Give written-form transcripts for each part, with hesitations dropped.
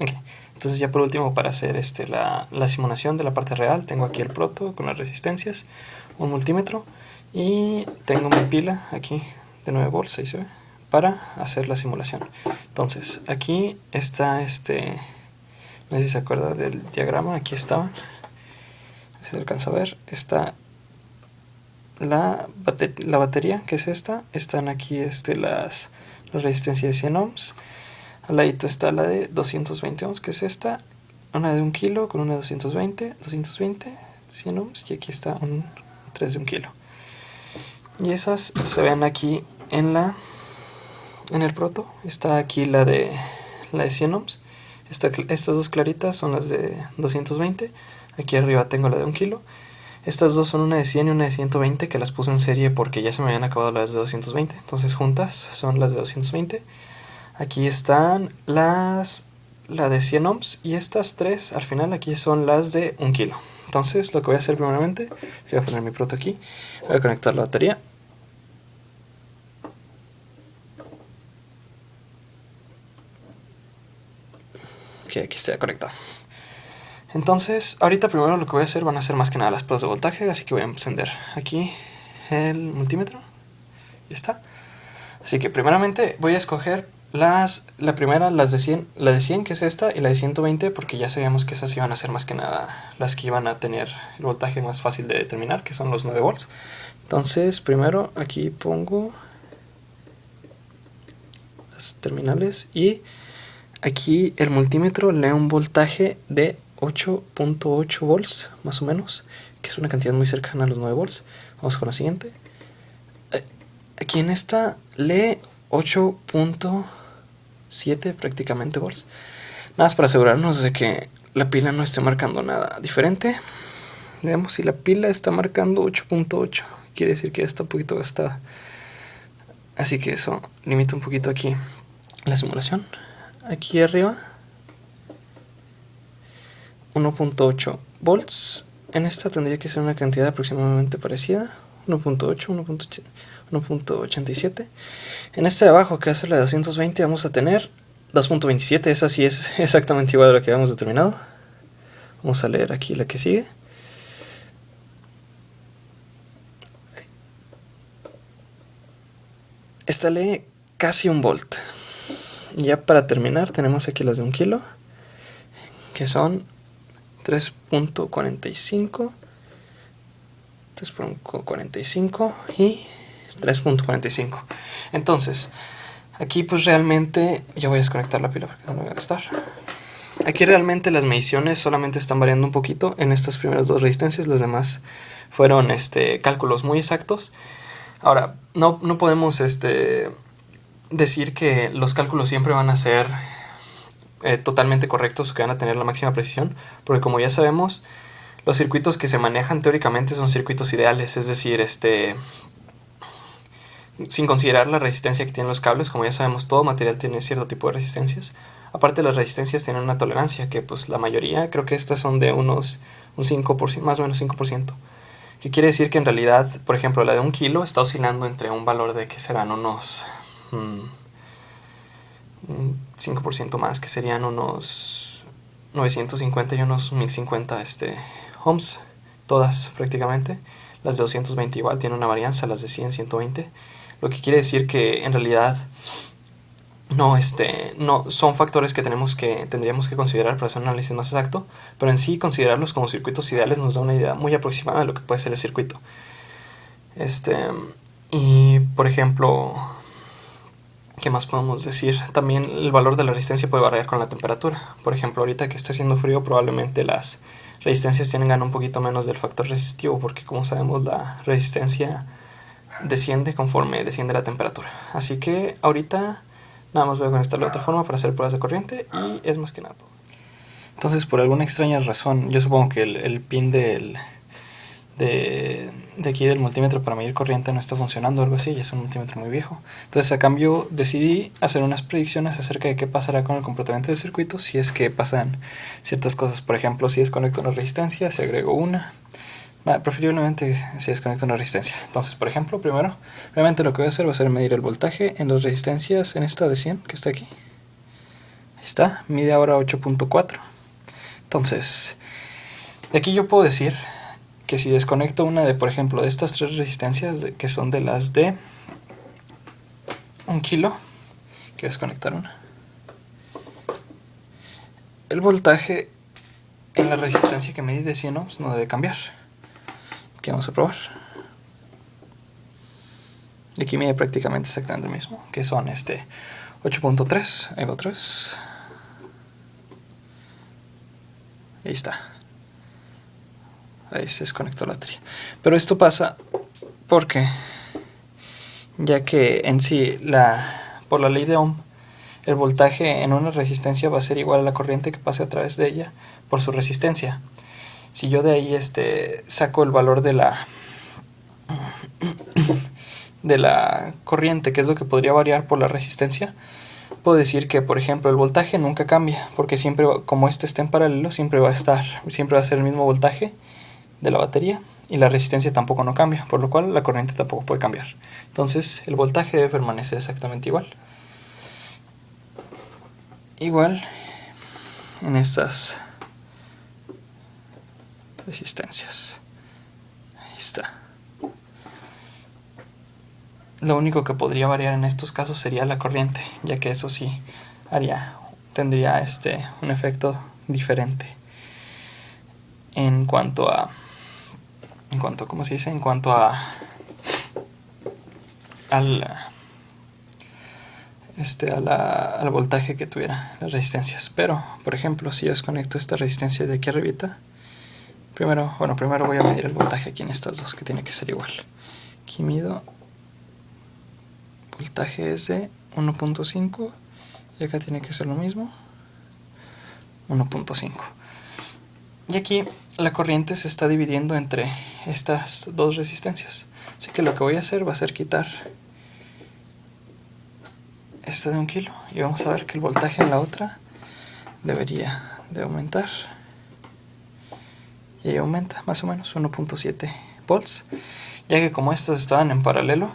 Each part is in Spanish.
Ok. Entonces ya por último, para hacer la simulación de la parte real, tengo aquí el proto con las resistencias, un multímetro y tengo mi pila aquí de 9 volts, ahí se ve, para hacer la simulación. Entonces aquí está no sé si se acuerda del diagrama, aquí estaba, no sé si se alcanza a ver, está la batería, que es esta, están aquí las resistencias de 100 ohms, al ladito está la de 220 ohms, que es esta, una de 1 kilo con una de 220, 100 ohms, y aquí está un 3 de 1 kilo. Y esas se ven aquí en el proto, está aquí la de 100 ohms, estas dos claritas son las de 220, aquí arriba tengo la de 1 kilo. Estas dos son una de 100 y una de 120 que las puse en serie porque ya se me habían acabado las de 220. Entonces juntas son las de 220. Aquí están la de 100 ohms y estas tres al final aquí son las de 1 kilo. Entonces lo que voy a hacer primeramente, voy a poner mi proto aquí, voy a conectar la batería. Que aquí esté conectada. Entonces, ahorita primero lo que voy a hacer van a ser más que nada las pruebas de voltaje, así que voy a encender aquí el multímetro. Ya está. Así que primeramente voy a escoger la primera, la de 100, que es esta, y la de 120, porque ya sabíamos que esas iban a ser más que nada las que iban a tener el voltaje más fácil de determinar, que son los 9 volts. Entonces, primero aquí pongo las terminales y aquí el multímetro lee un voltaje de 8.8 volts, más o menos, que es una cantidad muy cercana a los 9 volts. Vamos con la siguiente. Aquí en esta lee 8.7 prácticamente volts. Nada más para asegurarnos de que la pila no esté marcando nada diferente. Veamos si la pila está marcando 8.8. Quiere decir que está un poquito gastada. Así que eso limita un poquito aquí la simulación. Aquí arriba 1.8 volts. En esta tendría que ser una cantidad aproximadamente parecida. 1.8, 1.87. En este de abajo, que es la de 220, vamos a tener 2.27. Esa sí es exactamente igual a la que habíamos determinado. Vamos a leer aquí la que sigue. Esta lee casi 1 volt. Y ya para terminar tenemos aquí las de 1 kilo, que son 3.45 y 3.45. Entonces, aquí pues realmente yo voy a desconectar la pila porque no la voy a gastar. Aquí realmente las mediciones solamente están variando un poquito en estas primeras dos resistencias, las demás fueron cálculos muy exactos. Ahora, no podemos decir que los cálculos siempre van a ser totalmente correctos o que van a tener la máxima precisión, porque como ya sabemos, los circuitos que se manejan teóricamente son circuitos ideales, es decir, sin considerar la resistencia que tienen los cables. Como ya sabemos, todo material tiene cierto tipo de resistencias. Aparte, las resistencias tienen una tolerancia que pues la mayoría, creo que estas son de un 5%, más o menos 5%. Que quiere decir que en realidad, por ejemplo, la de 1 kilo está oscilando entre un valor de que serán unos 5% más, que serían unos 950 y unos 1050 ohms, todas prácticamente. Las de 220 igual tienen una varianza, las de 100, 120. Lo que quiere decir que en realidad no son factores que tendríamos que considerar para hacer un análisis más exacto, pero en sí considerarlos como circuitos ideales nos da una idea muy aproximada de lo que puede ser el circuito. Y por ejemplo, ¿qué más podemos decir? También el valor de la resistencia puede variar con la temperatura. Por ejemplo, ahorita que está haciendo frío, probablemente las resistencias tengan un poquito menos del factor resistivo, porque como sabemos la resistencia desciende conforme desciende la temperatura. Así que ahorita nada más voy a conectarlo de otra forma para hacer pruebas de corriente y es más que nada. Entonces, por alguna extraña razón, yo supongo que el pin de aquí del multímetro para medir corriente no está funcionando o algo así, ya es un multímetro muy viejo. Entonces, a cambio, decidí hacer unas predicciones acerca de qué pasará con el comportamiento del circuito si es que pasan ciertas cosas. Por ejemplo, si desconecto una resistencia, si agrego una. Preferiblemente si desconecto una resistencia. Entonces, por ejemplo, primero, realmente lo que voy a hacer va a ser medir el voltaje en las resistencias, en esta de 100 que está aquí. Ahí está, mide ahora 8.4. Entonces, de aquí yo puedo decir que si desconecto una de, por ejemplo, de estas tres resistencias, que son de las de 1 kilo, quiero desconectar una, el voltaje en la resistencia que medí de 100 ohms no debe cambiar. Aquí vamos a probar. Y aquí mide prácticamente exactamente lo mismo, que son 8.3, ahí va otra vez. Ahí está. Ahí se desconectó la batería. Pero esto pasa porque, ya que en sí, por la ley de Ohm, el voltaje en una resistencia va a ser igual a la corriente que pase a través de ella por su resistencia. Si yo de ahí saco el valor de la corriente, que es lo que podría variar por la resistencia, puedo decir que, por ejemplo, el voltaje nunca cambia, porque siempre, como está en paralelo, siempre va a ser el mismo voltaje de la batería, y la resistencia tampoco no cambia, por lo cual la corriente tampoco puede cambiar. Entonces el voltaje debe permanecer exactamente igual. Igual en estas resistencias. Ahí está. Lo único que podría variar en estos casos sería la corriente, ya que eso sí tendría un efecto diferente en cuanto a ¿cómo se dice? En cuanto al voltaje que tuviera las resistencias. Pero, por ejemplo, si yo desconecto esta resistencia de aquí arribita, primero voy a medir el voltaje aquí en estas dos, que tiene que ser igual. Aquí mido, voltaje es de 1.5 y acá tiene que ser lo mismo, 1.5. Y aquí la corriente se está dividiendo entre estas dos resistencias, así que lo que voy a hacer va a ser quitar esta de 1 kilo y vamos a ver que el voltaje en la otra debería de aumentar, y ahí aumenta más o menos 1.7 volts, ya que como estas estaban en paralelo,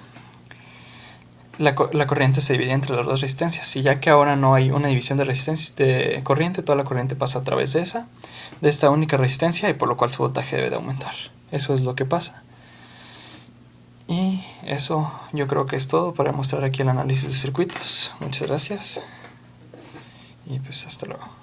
la corriente se divide entre las dos resistencias, y ya que ahora no hay una división de resistencia de corriente, toda la corriente pasa a través de esta única resistencia, y por lo cual su voltaje debe de aumentar. Eso es lo que pasa. Y eso yo creo que es todo para mostrar aquí el análisis de circuitos. Muchas gracias y pues hasta luego.